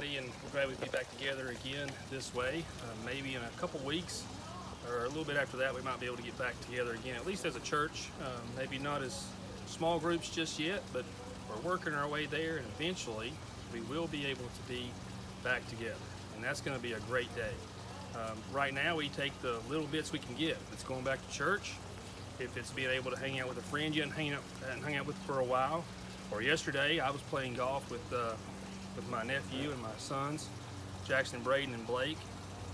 everybody, and we're glad we can be back together again this way. Maybe in a couple weeks or a little bit after that, we might be able to get back together again, at least as a church. Maybe not as small groups just yet, but we're working our way there, and eventually we will be able to be back together, and that's going to be a great day. Right now, we take the little bits we can get. If it's going back to church, if it's being able to hang out with a friend you hadn't hung out with for a while, or yesterday I was playing golf with my nephew and my sons, Jackson, Braden, and Blake,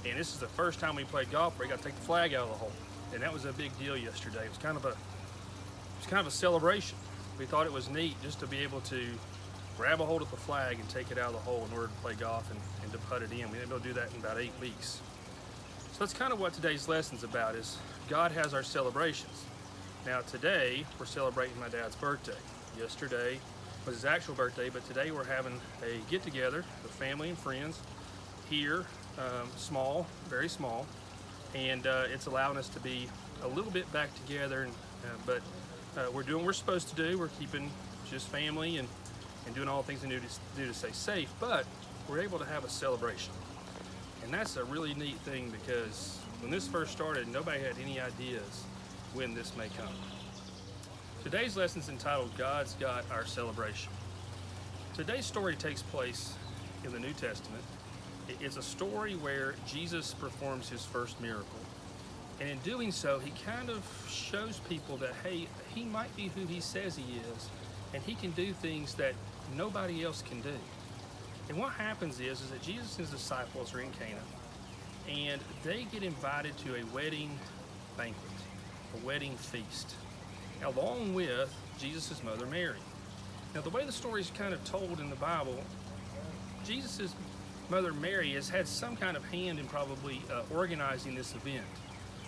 and this is the first time we played golf where we got to take the flag out of the hole, and that was a big deal yesterday. It was kind of a celebration. We thought it was neat just to be able to grab a hold of the flag and take it out of the hole in order to play golf and to put it in. We didn't be able to do that in about 8 weeks. So that's kind of what today's lesson's about, is God has our celebrations. Now today, we're celebrating my dad's birthday. Yesterday was his actual birthday, but today we're having a get-together with family and friends here, small, very small, and it's allowing us to be a little bit back together, but we're doing what we're supposed to do. We're keeping just family and doing all the things we need to do to stay safe, but we're able to have a celebration. And that's a really neat thing, because when this first started, nobody had any ideas when this may come. Today's lesson is entitled, God's Got Our Celebration. Today's story takes place in the New Testament. It's a story where Jesus performs his first miracle. And in doing so, he kind of shows people that, hey, he might be who he says he is, and he can do things that nobody else can do. And what happens is that Jesus and his disciples are in Cana, and they get invited to a wedding banquet, a wedding feast, along with Jesus' mother Mary. Now, the way the story is kind of told in the Bible, Jesus' mother Mary has had some kind of hand in probably organizing this event,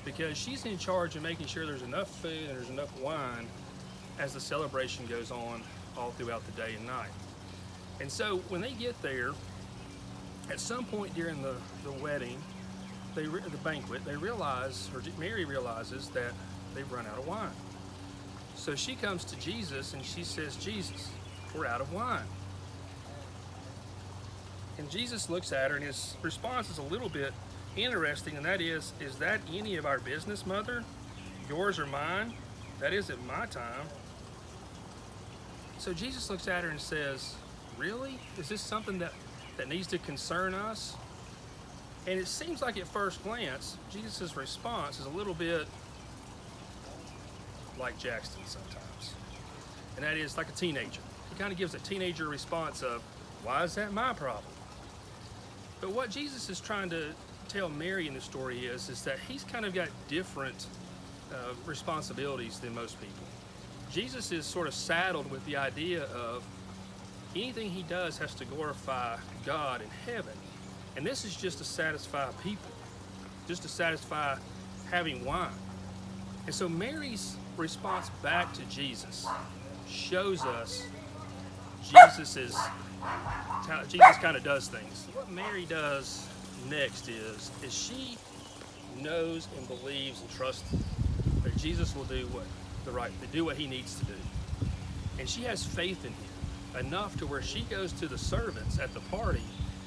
because she's in charge of making sure there's enough food and there's enough wine as the celebration goes on all throughout the day and night. And so when they get there, at some point during the wedding, the banquet, they realize, or Mary realizes, that they've run out of wine. So she comes to Jesus and she says, Jesus, we're out of wine. And Jesus looks at her, and his response is a little bit interesting, and that is that any of our business, mother? Yours or mine? That isn't my time. So Jesus looks at her and says, really? Is this something that needs to concern us? And it seems like at first glance, Jesus' response is a little bit like Jackson sometimes. And that is like a teenager. He kind of gives a teenager response of, why is that my problem? But what Jesus is trying to tell Mary in the story is that he's kind of got different responsibilities than most people. Jesus is sort of saddled with the idea of anything he does has to glorify God in heaven. And this is just to satisfy people, just to satisfy having wine. And so Mary's response back to Jesus shows us Jesus kind of does things. What Mary does next is she knows and believes and trusts that Jesus will do what he needs to do. And she has faith in him enough to where she goes to the servants at the party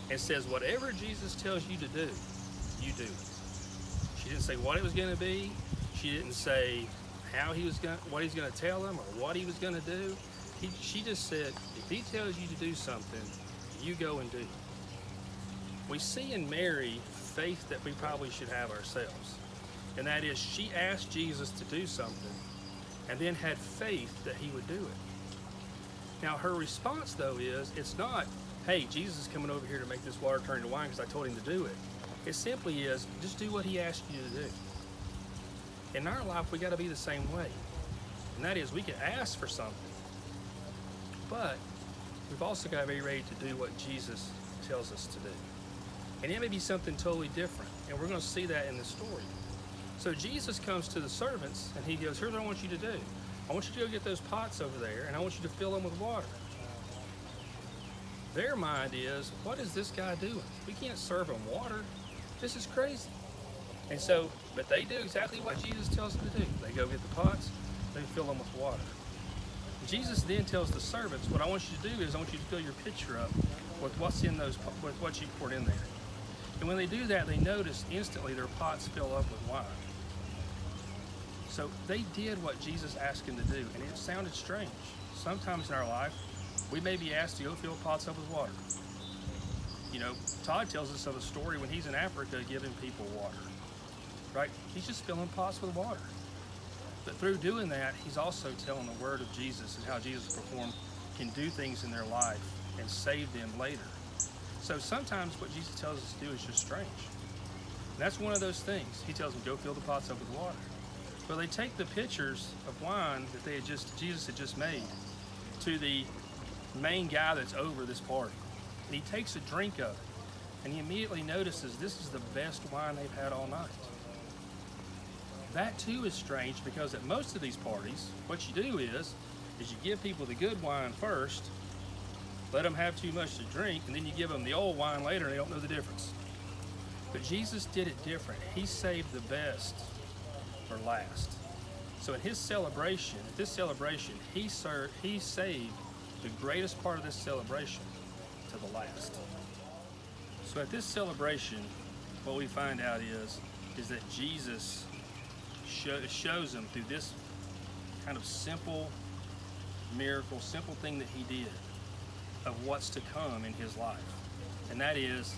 and says, whatever Jesus tells you to do, you do it. She didn't say what it was going to be. She didn't say what he's going to tell them or what he was going to do. She just said, if he tells you to do something, you go and do it. We see in Mary faith that we probably should have ourselves. And that is, she asked Jesus to do something and then had faith that he would do it. Now, her response, though, is, it's not, hey, Jesus is coming over here to make this water turn into wine because I told him to do it. It simply is, just do what he asked you to do. In our life, we got to be the same way. And that is, we can ask for something, but we've also got to be ready to do what Jesus tells us to do. And it may be something totally different, and we're going to see that in the story. So Jesus comes to the servants, and he goes, here's what I want you to do. I want you to go get those pots over there, and I want you to fill them with water. Their mind is, what is this guy doing? We can't serve him water. This is crazy. And so, but they do exactly what Jesus tells them to do. They go get the pots, they fill them with water. Jesus then tells the servants, what I want you to do is I want you to fill your pitcher up with what's in those, with what you poured in there. And when they do that, they notice instantly their pots fill up with wine. So they did what Jesus asked them to do, and it sounded strange. Sometimes in our life, we may be asked to go fill pots up with water. You know, Todd tells us of a story when he's in Africa giving people water, right? He's just filling pots with water. But through doing that, he's also telling the word of Jesus and how Jesus can do things in their life and save them later. So sometimes what Jesus tells us to do is just strange. And that's one of those things. He tells them, go fill the pots up with water. Well, they take the pitchers of wine that Jesus had just made to the main guy that's over this party. And he takes a drink of it, and he immediately notices this is the best wine they've had all night. That too is strange, because at most of these parties, what you do is you give people the good wine first, let them have too much to drink, and then you give them the old wine later and they don't know the difference. But Jesus did it different. He saved the best for last. So at this celebration, he saved the greatest part of this celebration to the last. So at this celebration, what we find out is that Jesus shows them through this kind of simple miracle, simple thing that he did, of what's to come in his life. And that is,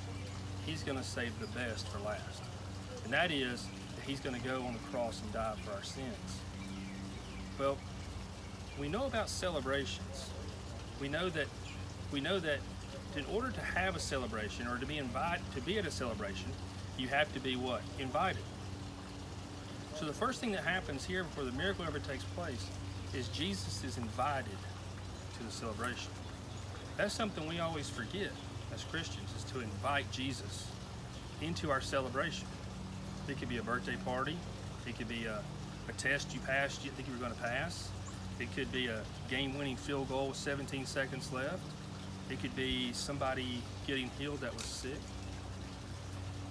he's going to save the best for last. And that is that he's going to go on the cross and die for our sins. Well, we know about celebrations. We know that in order to have a celebration or to be at a celebration, you have to be what? Invited. So the first thing that happens here before the miracle ever takes place is Jesus is invited to the celebration. That's something we always forget as Christians, is to invite Jesus into our celebration. It could be a birthday party. It could be a test you passed, you think you were going to pass. It could be a game-winning field goal with 17 seconds left. It could be somebody getting healed that was sick.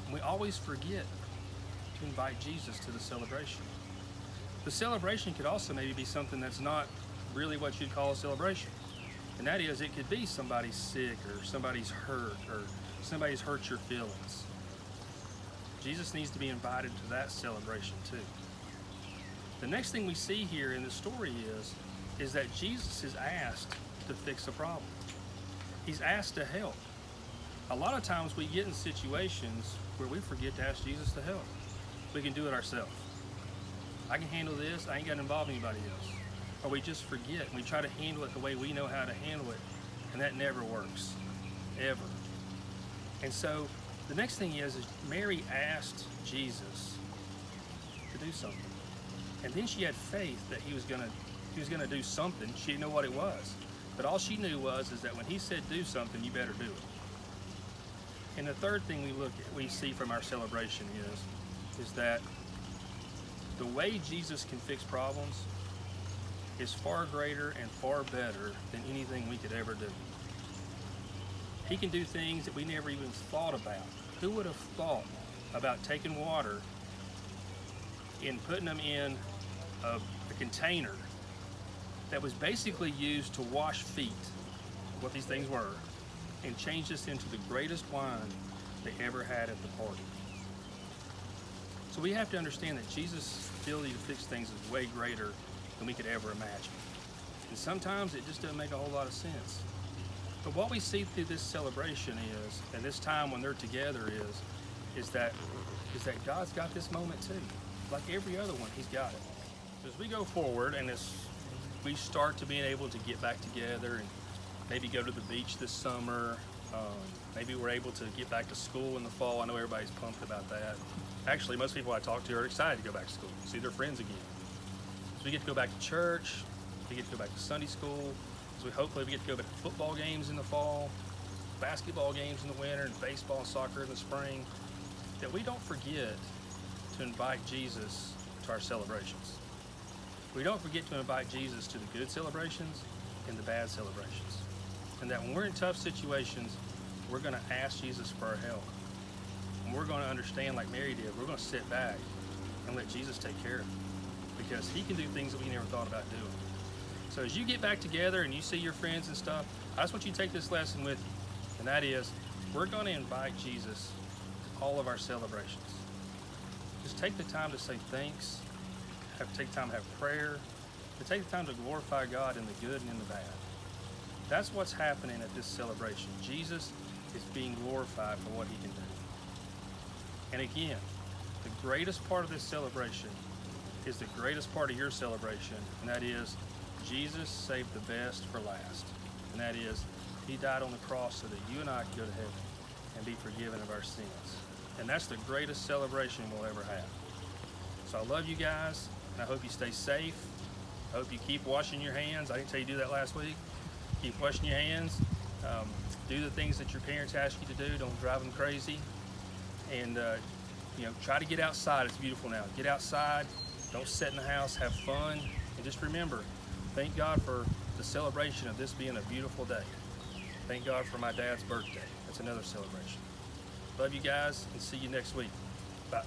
And we always forget to invite Jesus to the celebration. The celebration could also maybe be something that's not really what you'd call a celebration. And that is, it could be somebody's sick, or somebody's hurt, or somebody's hurt your feelings. Jesus needs to be invited to that celebration too. The next thing we see here in the story is that Jesus is asked to fix a problem. He's asked to help. A lot of times we get in situations where we forget to ask Jesus to help. We can do it ourselves. I can handle this, I ain't got to involve anybody else. Or we just forget, and we try to handle it the way we know how to handle it, and that never works, ever. And so the next thing is Mary asked Jesus to do something. And then she had faith that he was gonna do something. She didn't know what it was. But all she knew is that when he said do something, you better do it. And the third thing we see from our celebration is that the way Jesus can fix problems is far greater and far better than anything we could ever do. He can do things that we never even thought about. Who would have thought about taking water and putting them in a container that was basically used to wash feet, what these things were, and change this into the greatest wine they ever had at the party? So we have to understand that Jesus' ability to fix things is way greater than we could ever imagine. And sometimes it just doesn't make a whole lot of sense. But what we see through this celebration and this time when they're together is that God's got this moment too. Like every other one, he's got it. As we go forward and as we start to being able to get back together and maybe go to the beach this summer, maybe we're able to get back to school in the fall. I know everybody's pumped about that. Actually, most people I talk to are excited to go back to school, see their friends again. So we get to go back to church, we get to go back to Sunday school, so hopefully we get to go back to football games in the fall, basketball games in the winter, and baseball and soccer in the spring, that we don't forget to invite Jesus to our celebrations. We don't forget to invite Jesus to the good celebrations and the bad celebrations. And that when we're in tough situations, we're going to ask Jesus for our help. And we're going to understand, like Mary did, we're going to sit back and let Jesus take care of it. Because he can do things that we never thought about doing. So as you get back together and you see your friends and stuff, I just want you to take this lesson with you. And that is, we're going to invite Jesus to all of our celebrations. Just take the time to say thanks, take the time to have prayer, to take the time to glorify God in the good and in the bad. That's what's happening at this celebration. Jesus is being glorified for what he can do. And again, the greatest part of this celebration is the greatest part of your celebration, and that is Jesus saved the best for last. And that is, he died on the cross so that you and I could go to heaven and be forgiven of our sins. And that's the greatest celebration we'll ever have. So I love you guys, and I hope you stay safe. I hope you keep washing your hands. I didn't tell you to do that last week. Keep washing your hands. Do the things that your parents ask you to do. Don't drive them crazy. And try to get outside. It's beautiful now. Get outside. Don't sit in the house. Have fun. And just remember, thank God for the celebration of this being a beautiful day. Thank God for my dad's birthday. That's another celebration. Love you guys, and see you next week. Bye.